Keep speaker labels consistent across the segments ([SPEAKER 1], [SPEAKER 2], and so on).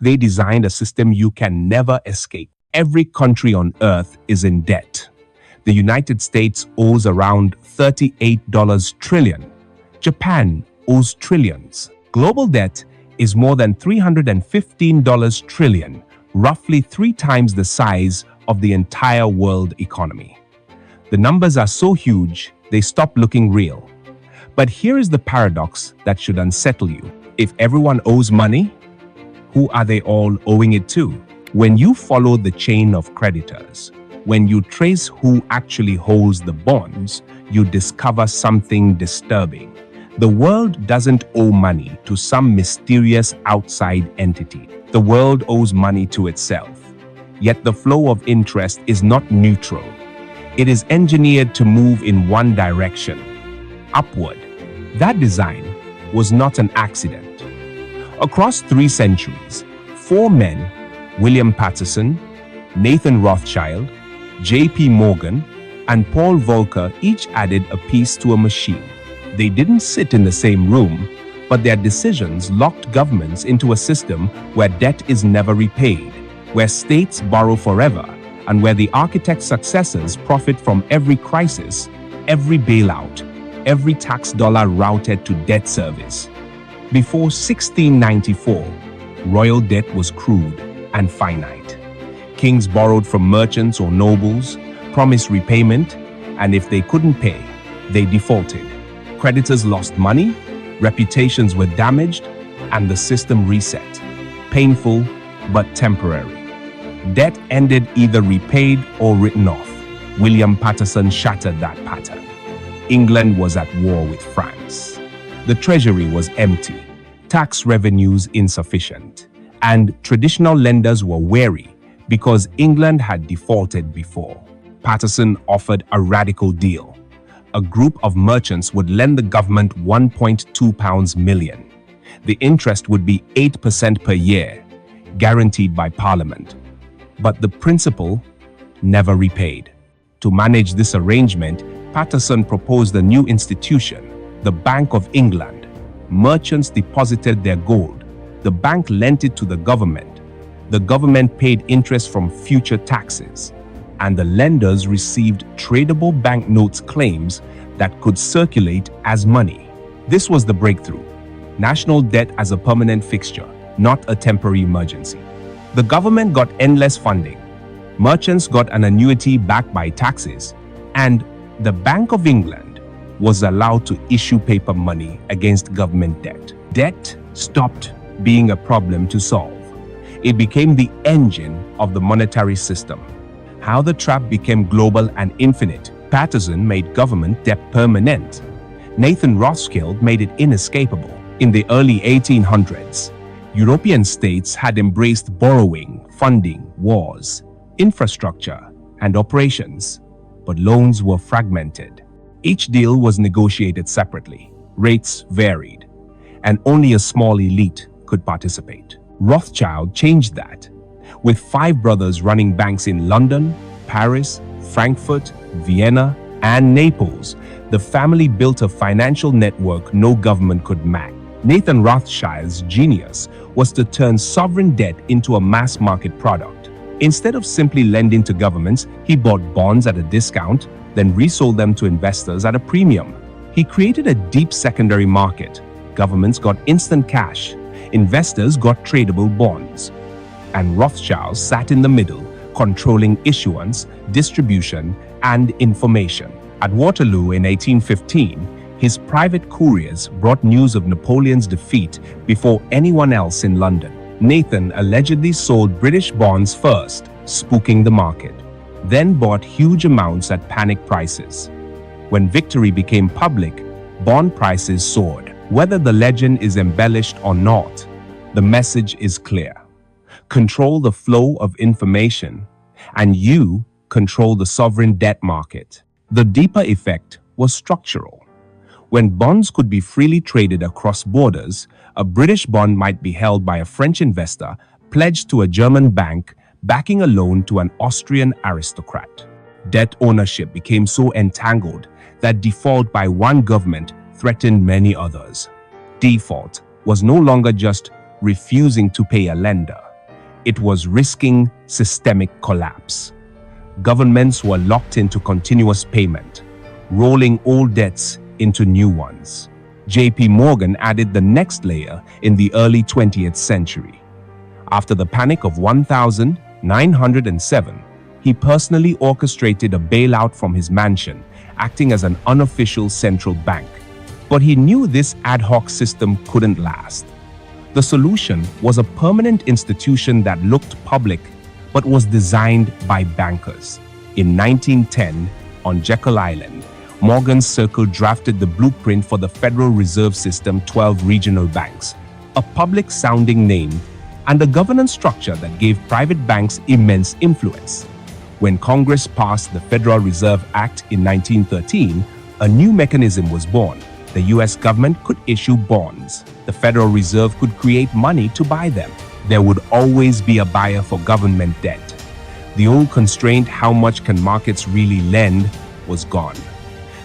[SPEAKER 1] They designed a system you can never escape. Every country on earth is in debt. The United States owes around $38 trillion. Japan owes trillions. Global debt is more than $315 trillion, roughly 3 times the size of the entire world economy. The numbers are so huge, they stop looking real. But here is the paradox that should unsettle you. If everyone owes money, who are they all owing it to? When you follow the chain of creditors, when you trace who actually holds the bonds, you discover something disturbing. The world doesn't owe money to some mysterious outside entity. The world owes money to itself. Yet the flow of interest is not neutral. It is engineered to move in one direction, upward. That design was not an accident. Across 3 centuries, 4 men, William Paterson, Nathan Rothschild, J.P. Morgan, and Paul Volcker, each added a piece to a machine. They didn't sit in the same room, but their decisions locked governments into a system where debt is never repaid, where states borrow forever, and where the architect's successors profit from every crisis, every bailout, every tax dollar routed to debt service. Before 1694, royal debt was crude and finite. Kings borrowed from merchants or nobles, promised repayment, and if they couldn't pay, they defaulted. Creditors lost money, reputations were damaged, and the system reset. Painful, but temporary. Debt ended either repaid or written off. William Paterson shattered that pattern. England was at war with France. The treasury was empty, tax revenues insufficient, and traditional lenders were wary because England had defaulted before. Paterson offered a radical deal. A group of merchants would lend the government £1.2 million. The interest would be 8% per year, guaranteed by Parliament. But the principal never repaid. To manage this arrangement, Paterson proposed a new institution, the Bank of England. Merchants deposited their gold. The bank lent it to the government. The government paid interest from future taxes, and the lenders received tradable banknotes claims that could circulate as money. This was the breakthrough. National debt as a permanent fixture, not a temporary emergency. The government got endless funding. Merchants got an annuity backed by taxes, and the Bank of England was allowed to issue paper money against government debt. Debt stopped being a problem to solve. It became the engine of the monetary system. How the trap became global and infinite. Paterson made government debt permanent. Nathan Rothschild made it inescapable. In the early 1800s, European states had embraced borrowing, funding, wars, infrastructure, and operations, but loans were fragmented. Each deal was negotiated separately. Rates varied, and only a small elite could participate. Rothschild changed that. With 5 brothers running banks in London, Paris, Frankfurt, Vienna, and Naples, the family built a financial network no government could match. Nathan Rothschild's genius was to turn sovereign debt into a mass market product. Instead of simply lending to governments, he bought bonds at a discount, then resold them to investors at a premium. He created a deep secondary market. Governments got instant cash. Investors got tradable bonds. And Rothschild sat in the middle, controlling issuance, distribution, and information. At Waterloo in 1815, his private couriers brought news of Napoleon's defeat before anyone else in London. Nathan allegedly sold British bonds first, spooking the market, then bought huge amounts at panic prices. When victory became public, bond prices soared. Whether the legend is embellished or not, the message is clear. Control the flow of information, and you control the sovereign debt market. The deeper effect was structural. When bonds could be freely traded across borders, a British bond might be held by a French investor pledged to a German bank backing a loan to an Austrian aristocrat. Debt ownership became so entangled that default by one government threatened many others. Default was no longer just refusing to pay a lender. It was risking systemic collapse. Governments were locked into continuous payment, rolling old debts into new ones. J.P. Morgan added the next layer in the early 20th century. After the Panic of 1907, he personally orchestrated a bailout from his mansion, acting as an unofficial central bank. But he knew this ad hoc system couldn't last. The solution was a permanent institution that looked public but was designed by bankers. In 1910, on Jekyll Island, Morgan's Circle drafted the blueprint for the Federal Reserve System 12 regional banks, a public-sounding name, and a governance structure that gave private banks immense influence. When Congress passed the Federal Reserve Act in 1913, a new mechanism was born. The US government could issue bonds. The Federal Reserve could create money to buy them. There would always be a buyer for government debt. The old constraint, how much can markets really lend, was gone.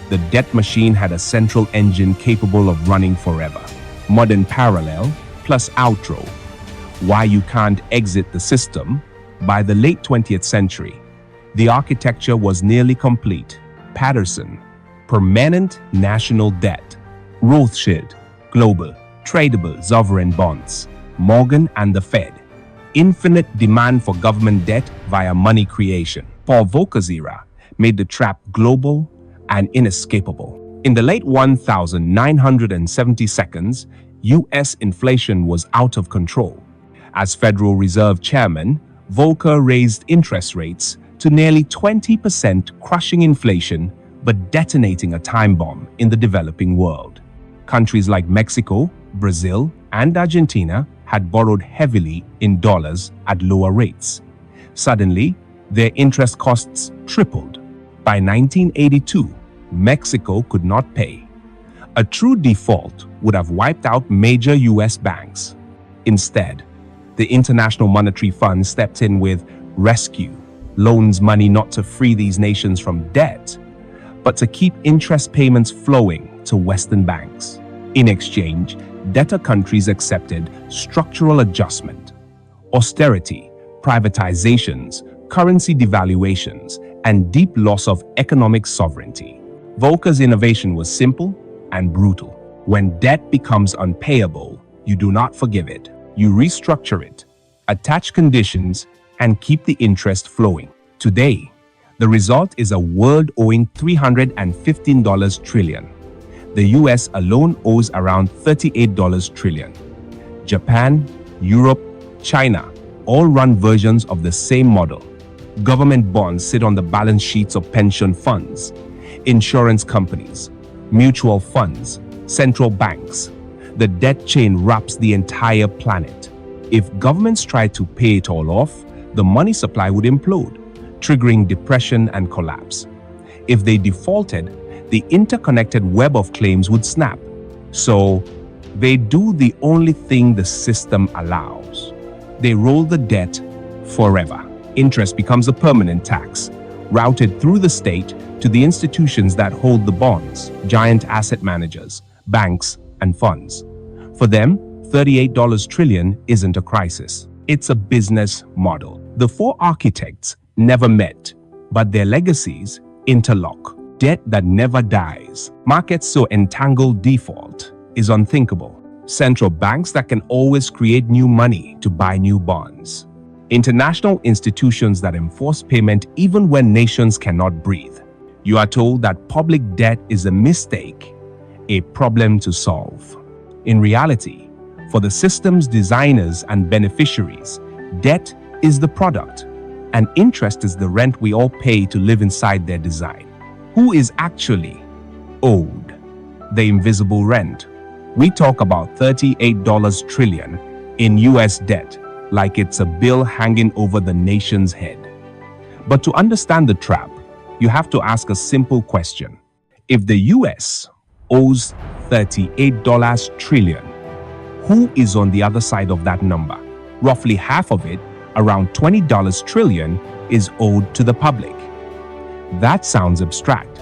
[SPEAKER 1] The debt machine had a central engine capable of running forever. Modern parallel plus outro. Why you can't exit the system? By the late 20th century, the architecture was nearly complete. Patterson, permanent national debt. Rothschild, global, tradable sovereign bonds. Morgan and the Fed, infinite demand for government debt via money creation. Paul Volcker's era made the trap global and inescapable. In the late 1970s, US inflation was out of control. As Federal Reserve Chairman, Volcker raised interest rates to nearly 20%, crushing inflation but detonating a time bomb in the developing world. Countries like Mexico, Brazil, and Argentina had borrowed heavily in dollars at lower rates. Suddenly, their interest costs tripled. By 1982, Mexico could not pay. A true default would have wiped out major US banks. Instead, the International Monetary Fund stepped in with rescue, loans money not to free these nations from debt, but to keep interest payments flowing to Western banks. In exchange, debtor countries accepted structural adjustment, austerity, privatizations, currency devaluations, and deep loss of economic sovereignty. Volcker's innovation was simple and brutal. When debt becomes unpayable, you do not forgive it. You restructure it, attach conditions, and keep the interest flowing. Today, the result is a world owing $315 trillion. The US alone owes around $38 trillion. Japan, Europe, China all run versions of the same model. Government bonds sit on the balance sheets of pension funds, insurance companies, mutual funds, central banks. The debt chain wraps the entire planet. If governments tried to pay it all off, the money supply would implode, triggering depression and collapse. If they defaulted, the interconnected web of claims would snap. So, they do the only thing the system allows. They roll the debt forever. Interest becomes a permanent tax, routed through the state to the institutions that hold the bonds, giant asset managers, banks, and funds. For them, $38 trillion isn't a crisis. It's a business model. The four architects never met, but their legacies interlock. Debt that never dies. Markets so entangled default is unthinkable. Central banks that can always create new money to buy new bonds. International institutions that enforce payment even when nations cannot breathe. You are told that public debt is a mistake, a problem to solve. In reality, for the system's designers and beneficiaries, debt is the product, and interest is the rent we all pay to live inside their design. Who is actually owed the invisible rent? We talk about $38 trillion in US debt like it's a bill hanging over the nation's head. But to understand the trap, you have to ask a simple question. If the US owes $38 trillion, who is on the other side of that number? Roughly half of it, around $20 trillion, is owed to the public. That sounds abstract.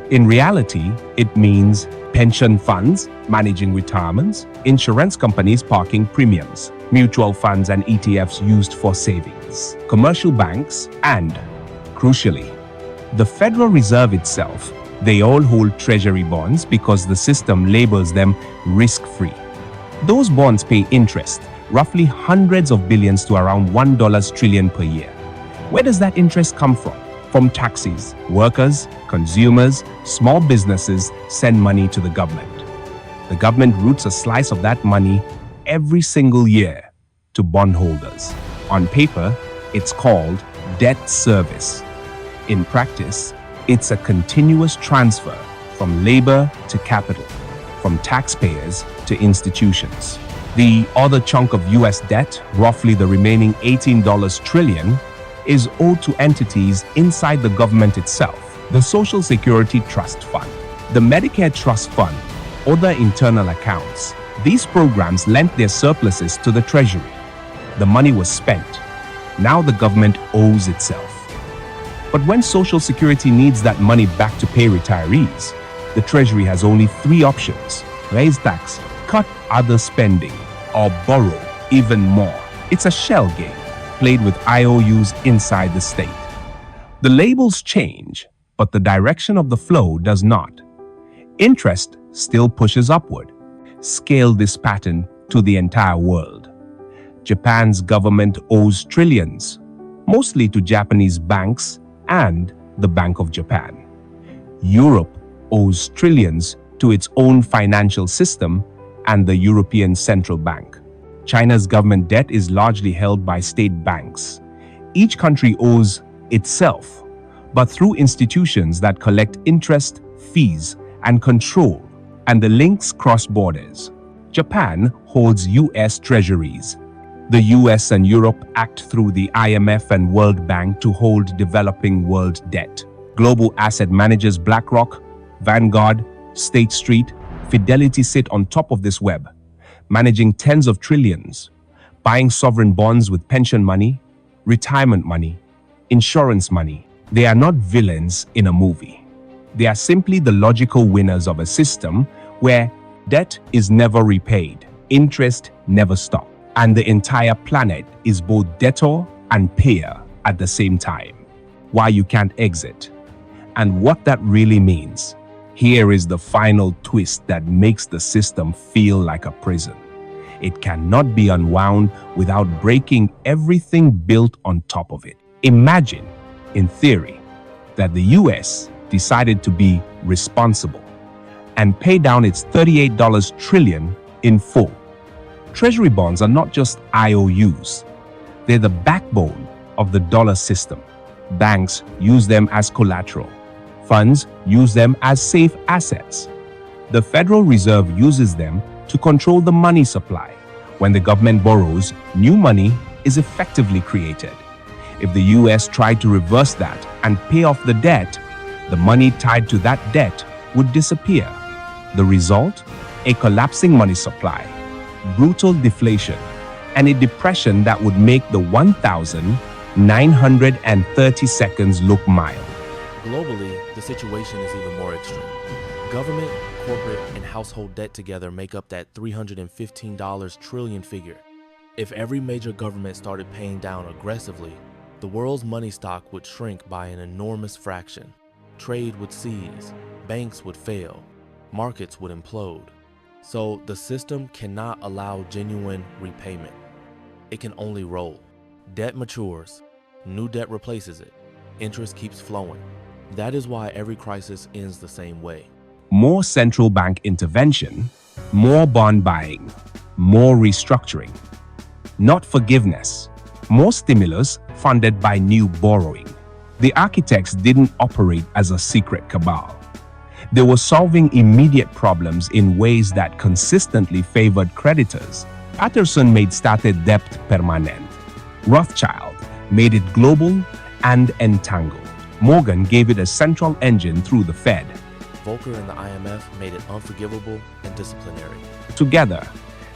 [SPEAKER 1] In reality, it means pension funds managing retirements, insurance companies parking premiums, mutual funds and ETFs used for savings, commercial banks, and, crucially, the Federal Reserve itself. They all hold treasury bonds because the system labels them risk-free. Those bonds pay interest, roughly hundreds of billions to around $1 trillion per year. Where does that interest come from? From taxes. Workers, consumers, small businesses send money to the government. The government routes a slice of that money every single year to bondholders. On paper, it's called debt service. In practice, it's a continuous transfer from labor to capital, from taxpayers to institutions. The other chunk of US debt, roughly the remaining $18 trillion, is owed to entities inside the government itself. The Social Security Trust Fund, the Medicare Trust Fund, other internal accounts. These programs lent their surpluses to the Treasury. The money was spent. Now the government owes itself. But when Social Security needs that money back to pay retirees, the Treasury has only three options: raise tax, cut other spending, or borrow even more. It's a shell game, played with IOUs inside the state. The labels change, but the direction of the flow does not. Interest still pushes upward. Scale this pattern to the entire world. Japan's government owes trillions, mostly to Japanese banks and the Bank of Japan. Europe owes trillions to its own financial system and the European Central Bank. China's government debt is largely held by state banks. Each country owes itself, but through institutions that collect interest, fees, and control, and the links cross borders. Japan holds US treasuries. The US and Europe act through the IMF and World Bank to hold developing world debt. Global asset managers BlackRock, Vanguard, State Street, Fidelity sit on top of this web, managing tens of trillions, buying sovereign bonds with pension money, retirement money, insurance money. They are not villains in a movie. They are simply the logical winners of a system where debt is never repaid, interest never stops, and the entire planet is both debtor and payer at the same time. Why you can't exit, and what that really means. Here is the final twist that makes the system feel like a prison. It cannot be unwound without breaking everything built on top of it. Imagine, in theory, that the US decided to be responsible and pay down its $38 trillion in full. Treasury bonds are not just IOUs. They're the backbone of the dollar system. Banks use them as collateral. Funds use them as safe assets. The Federal Reserve uses them to control the money supply. When the government borrows, new money is effectively created. If the US tried to reverse that and pay off the debt, the money tied to that debt would disappear. The result? A collapsing money supply, brutal deflation, and a depression that would make the 1,930 seconds look mild.
[SPEAKER 2] Globally, the situation is even more extreme. Government, corporate, and household debt together make up that $315 trillion figure. If every major government started paying down aggressively, the world's money stock would shrink by an enormous fraction. Trade would cease, banks would fail, markets would implode. So the system cannot allow genuine repayment. It can only roll. Debt matures, new debt replaces it, interest keeps flowing. That is why every crisis ends the same way.
[SPEAKER 1] More central bank intervention, more bond buying, more restructuring. Not forgiveness, more stimulus funded by new borrowing. The architects didn't operate as a secret cabal. They were solving immediate problems in ways that consistently favored creditors. Patterson made started debt permanent. Rothschild made it global and entangled. Morgan gave it a central engine through the Fed.
[SPEAKER 2] Volcker and the IMF made it unforgivable and disciplinary.
[SPEAKER 1] Together,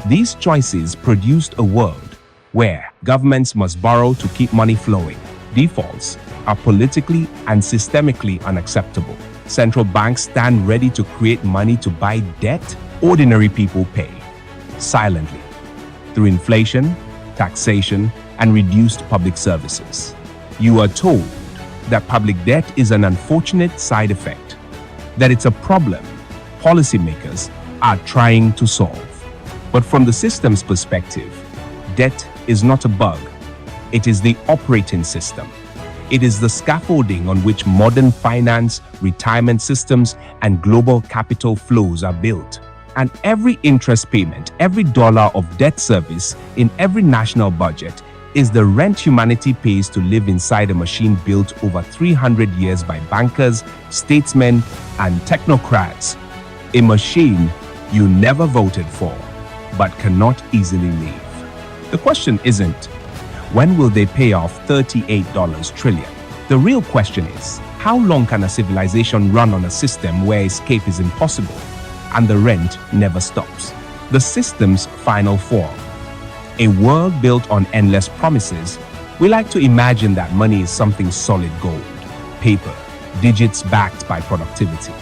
[SPEAKER 1] these choices produced a world where governments must borrow to keep money flowing. Defaults are politically and systemically unacceptable. Central banks stand ready to create money to buy debt ordinary people pay, silently, through inflation, taxation, and reduced public services. You are told that public debt is an unfortunate side effect, that it's a problem policymakers are trying to solve. But from the system's perspective, debt is not a bug. It is the operating system. It is the scaffolding on which modern finance, retirement systems, and global capital flows are built. And every interest payment, every dollar of debt service in every national budget is the rent humanity pays to live inside a machine built over 300 years by bankers, statesmen, and technocrats. A machine you never voted for, but cannot easily leave. The question isn't, when will they pay off $38 trillion? The real question is, how long can a civilization run on a system where escape is impossible and the rent never stops? The system's final form. A world built on endless promises. We like to imagine that money is something solid gold, paper, digits backed by productivity.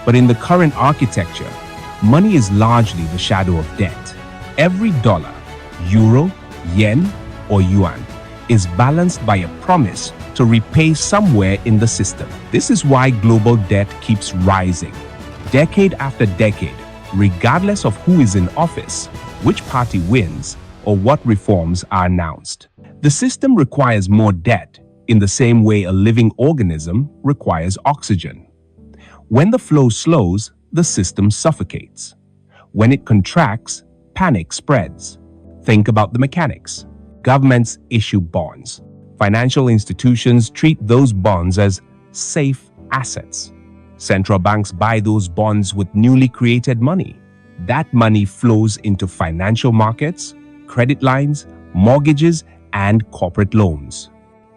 [SPEAKER 1] But in the current architecture, money is largely the shadow of debt. Every dollar, euro, yen, or yuan is balanced by a promise to repay somewhere in the system. This is why global debt keeps rising, decade after decade, regardless of who is in office, which party wins, or what reforms are announced. The system requires more debt in the same way a living organism requires oxygen. When the flow slows, the system suffocates. When it contracts, panic spreads. Think about the mechanics. Governments issue bonds. Financial institutions treat those bonds as safe assets. Central banks buy those bonds with newly created money. That money flows into financial markets, credit lines, mortgages, and corporate loans.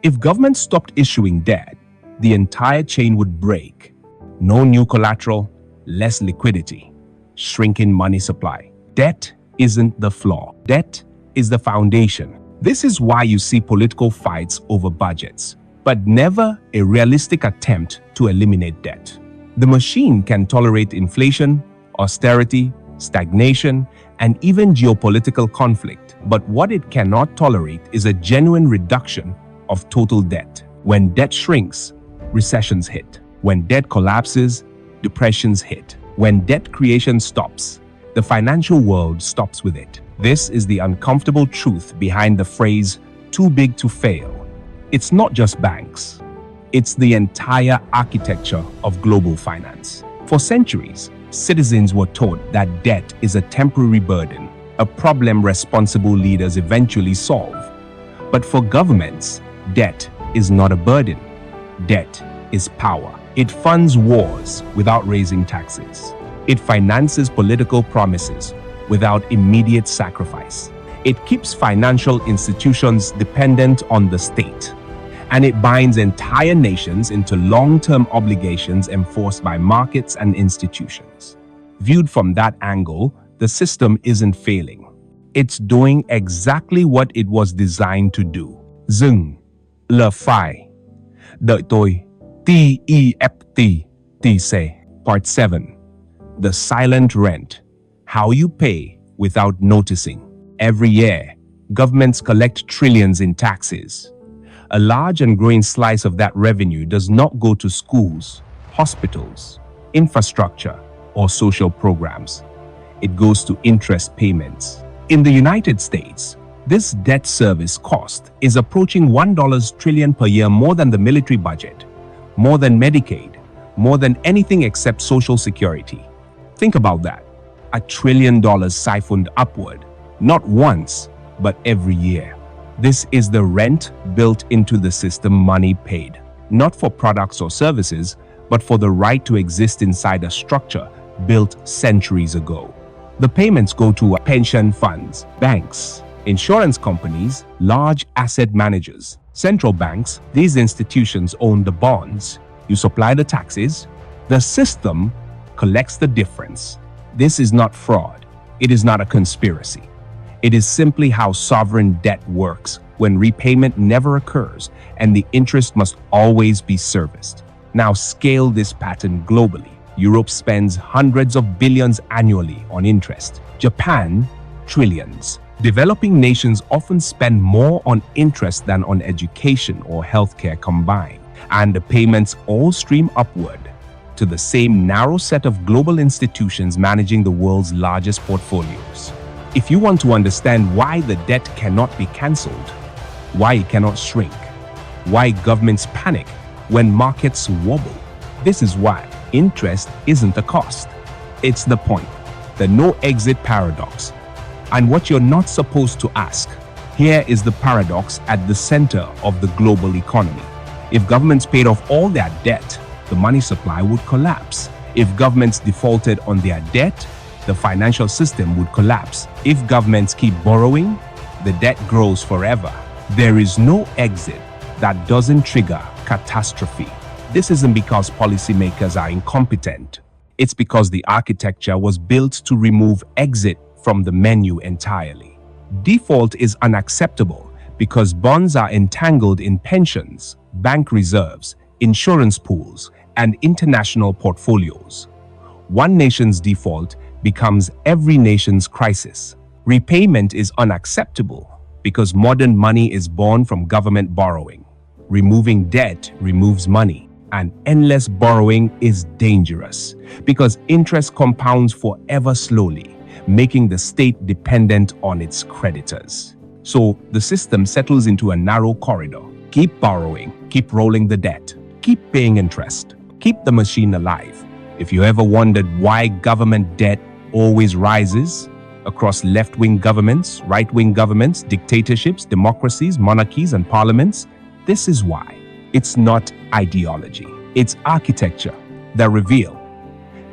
[SPEAKER 1] If government stopped issuing debt, the entire chain would break. No new collateral, less liquidity, shrinking money supply. Debt isn't the flaw. Debt is the foundation. This is why you see political fights over budgets, but never a realistic attempt to eliminate debt. The machine can tolerate inflation, austerity, stagnation, and even geopolitical conflict, but what it cannot tolerate is a genuine reduction of total debt. When debt shrinks, recessions hit. When debt collapses, depressions hit. When debt creation stops, the financial world stops with it. This is the uncomfortable truth behind the phrase, too big to fail. It's not just banks. It's the entire architecture of global finance. For centuries, citizens were taught that debt is a temporary burden, a problem responsible leaders eventually solve. But for governments, debt is not a burden. Debt is power. It funds wars without raising taxes. It finances political promises without immediate sacrifice. It keeps financial institutions dependent on the state. And it binds entire nations into long-term obligations enforced by markets and institutions. Viewed from that angle, the system isn't failing. It's doing exactly what it was designed to do. Dừng, là phải. Đợi tôi. TEFT. Part 7. The silent rent. How you pay without noticing. Every year, governments collect trillions in taxes. A large and growing slice of that revenue does not go to schools, hospitals, infrastructure, or social programs. It goes to interest payments. In the United States, this debt service cost is approaching $1 trillion per year, more than the military budget, more than Medicaid, more than anything except Social Security. Think about that. $1 trillion siphoned upward, not once, but every year. This is the rent built into the system money paid, not for products or services, but for the right to exist inside a structure built centuries ago. The payments go to pension funds, banks, insurance companies, large asset managers, central banks. These institutions own the bonds. You supply the taxes. The system collects the difference. This is not fraud. It is not a conspiracy. It is simply how sovereign debt works when repayment never occurs and the interest must always be serviced. Now scale this pattern globally. Europe spends hundreds of billions annually on interest. Japan, trillions. Developing nations often spend more on interest than on education or healthcare combined, and the payments all stream upward to the same narrow set of global institutions managing the world's largest portfolios. If you want to understand why the debt cannot be cancelled, why it cannot shrink, why governments panic when markets wobble, this is why interest isn't a cost. It's the point, the no-exit paradox. And what you're not supposed to ask. Here is the paradox at the center of the global economy. If governments paid off all their debt, the money supply would collapse. If governments defaulted on their debt, the financial system would collapse. If governments keep borrowing, the debt grows forever. There is no exit that doesn't trigger catastrophe. This isn't because policymakers are incompetent. It's because the architecture was built to remove exit from the menu entirely. Default is unacceptable because bonds are entangled in pensions, bank reserves, insurance pools, and international portfolios. One nation's default becomes every nation's crisis. Repayment is unacceptable because modern money is born from government borrowing. Removing debt removes money, and endless borrowing is dangerous because interest compounds forever slowly, making the state dependent on its creditors. So the system settles into a narrow corridor. Keep borrowing, keep rolling the debt, keep paying interest, keep the machine alive. If you ever wondered why government debt always rises across left-wing governments, right-wing governments, dictatorships, democracies, monarchies, and parliaments, this is why. It's not ideology. It's architecture, the reveal,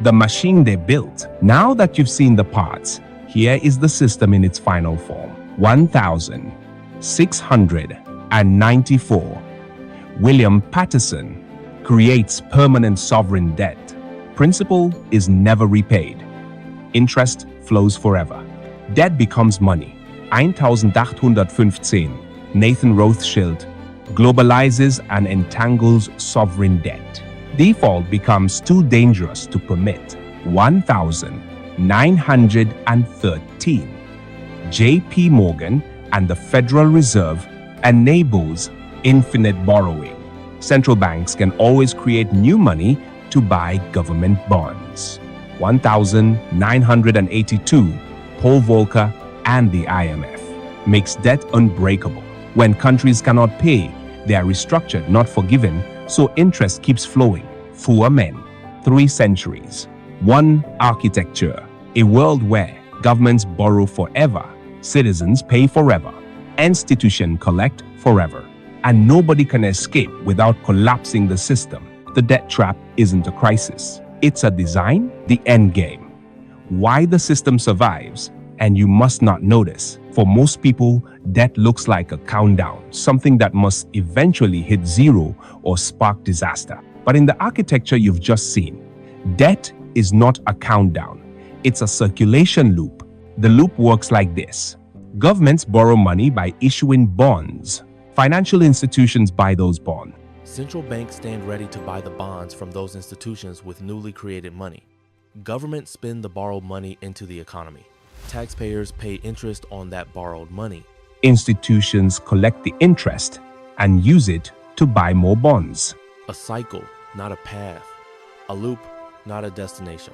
[SPEAKER 1] the machine they built. Now that you've seen the parts, here is the system in its final form. 1694. William Paterson creates permanent sovereign debt. Principal is never repaid. Interest flows forever. Debt becomes money. 1815. Nathan Rothschild globalizes and entangles sovereign debt. Default becomes too dangerous to permit. 1913. J.P. Morgan and the Federal Reserve enables infinite borrowing. Central banks can always create new money to buy government bonds. 1982. Paul Volcker and the IMF makes debt unbreakable. When countries cannot pay, they are restructured, not forgiven, so interest keeps flowing. Four men, 3 centuries, one architecture, a world where governments borrow forever, citizens pay forever, institutions collect forever, and nobody can escape without collapsing the system. The debt trap isn't a crisis. It's a design, the end game. Why the system survives, and you must not notice. For most people, debt looks like a countdown, something that must eventually hit zero or spark disaster. But in the architecture you've just seen, debt is not a countdown. It's a circulation loop. The loop works like this. Governments borrow money by issuing bonds. Financial institutions buy those bonds.
[SPEAKER 2] Central banks stand ready to buy the bonds from those institutions with newly created money. Governments spend the borrowed money into the economy. Taxpayers pay interest on that borrowed money.
[SPEAKER 1] Institutions collect the interest and use it to buy more bonds.
[SPEAKER 2] A cycle, not a path. A loop, not a destination.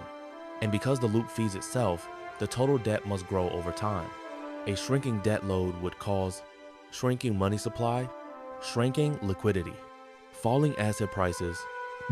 [SPEAKER 2] And because the loop feeds itself, the total debt must grow over time. A shrinking debt load would cause shrinking money supply, shrinking liquidity, falling asset prices,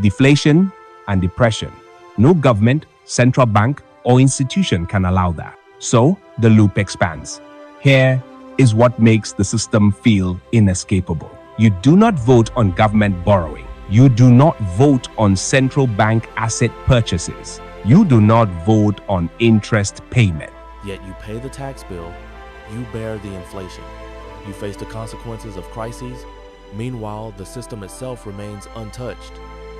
[SPEAKER 1] deflation and depression. No government, central bank, or institution can allow that. So the loop expands. Here is what makes the system feel inescapable. You do not vote on government borrowing. You do not vote on central bank asset purchases. You do not vote on interest payment.
[SPEAKER 2] Yet you pay the tax bill, you bear the inflation. You face the consequences of crises. Meanwhile, the system itself remains untouched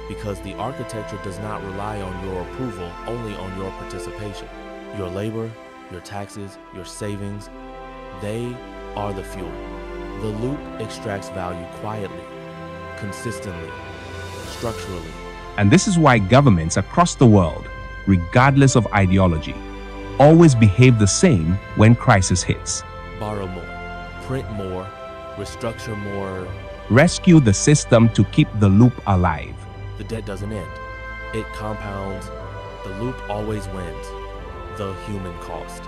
[SPEAKER 2] because the architecture does not rely on your approval, only on your participation. Your labor, your taxes, your savings, they are the fuel. The loop extracts value quietly, consistently, structurally,
[SPEAKER 1] And this is why governments across the world, regardless of ideology, always behave the same when crisis hits.
[SPEAKER 2] Borrow more, print more, restructure more.
[SPEAKER 1] Rescue the system to keep the loop alive.
[SPEAKER 2] The debt doesn't end. It compounds. The loop always wins. The human cost.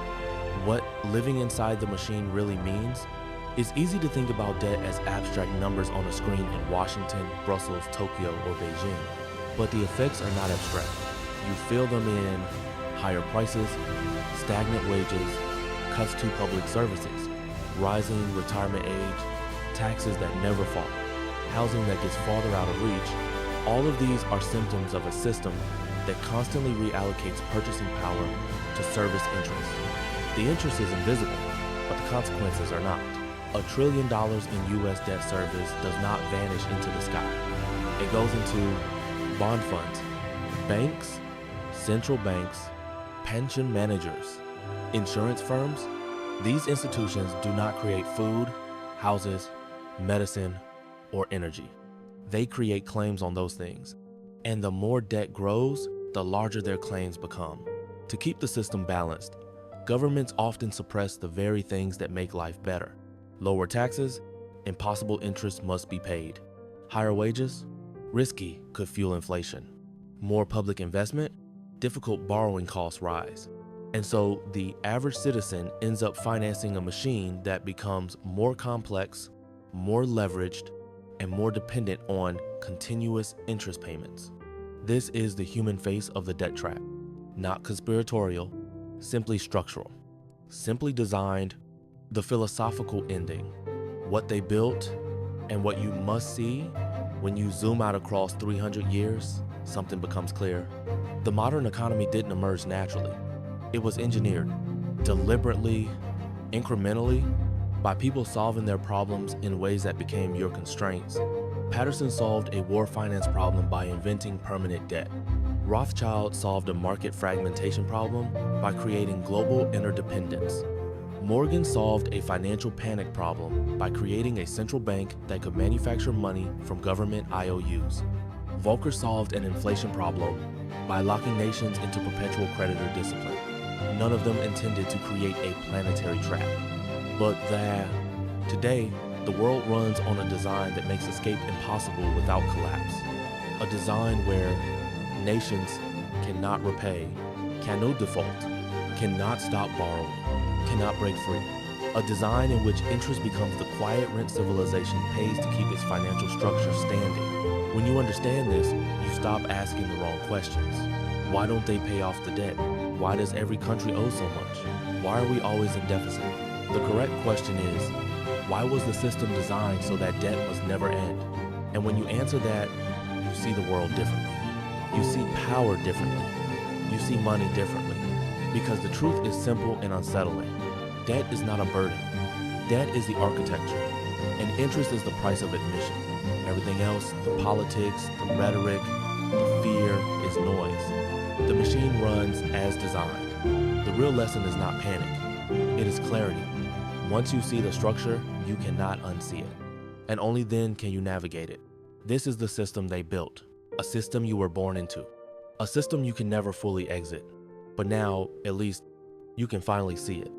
[SPEAKER 2] What living inside the machine really means. It's easy to think about debt as abstract numbers on a screen in Washington, Brussels, Tokyo, or Beijing. But the effects are not abstract. You feel them in higher prices, stagnant wages, cuts to public services, rising retirement age, taxes that never fall, housing that gets farther out of reach. All of these are symptoms of a system that constantly reallocates purchasing power to service interests. The interest is invisible, but the consequences are not. $1 trillion in U.S. debt service does not vanish into the sky. It goes into bond funds, banks, central banks, pension managers, insurance firms. These institutions do not create food, houses, medicine, or energy. They create claims on those things. And the more debt grows, the larger their claims become. To keep the system balanced, governments often suppress the very things that make life better. Lower taxes, impossible interest must be paid. Higher wages, risky, could fuel inflation. More public investment, difficult borrowing costs rise. And so the average citizen ends up financing a machine that becomes more complex, more leveraged, and more dependent on continuous interest payments. This is the human face of the debt trap, not conspiratorial, simply structural, simply designed. The philosophical ending, what they built, and what you must see when you zoom out across 300 years, something becomes clear. The modern economy didn't emerge naturally. It was engineered, deliberately, incrementally, by people solving their problems in ways that became your constraints. Patterson solved a war finance problem by inventing permanent debt. Rothschild solved a market fragmentation problem by creating global interdependence. Morgan solved a financial panic problem by creating a central bank that could manufacture money from government IOUs. Volcker solved an inflation problem by locking nations into perpetual creditor discipline. None of them intended to create a planetary trap. But today, the world runs on a design that makes escape impossible without collapse. A design where nations cannot repay, cannot default, cannot stop borrowing, cannot break free. A design in which interest becomes the quiet rent civilization pays to keep its financial structure standing. When you understand this, you stop asking the wrong questions. Why don't they pay off the debt? Why does every country owe so much? Why are we always in deficit? The correct question is, why was the system designed so that debt must never end? And when you answer that, you see the world differently. You see power differently. You see money differently. Because the truth is simple and unsettling. Debt is not a burden. Debt is the architecture, and interest is the price of admission. Everything else, the politics, the rhetoric, the fear, is noise. The machine runs as designed. The real lesson is not panic. It is clarity. Once you see the structure, you cannot unsee it. And only then can you navigate it. This is the system they built. A system you were born into. A system you can never fully exit. But now, at least, you can finally see it.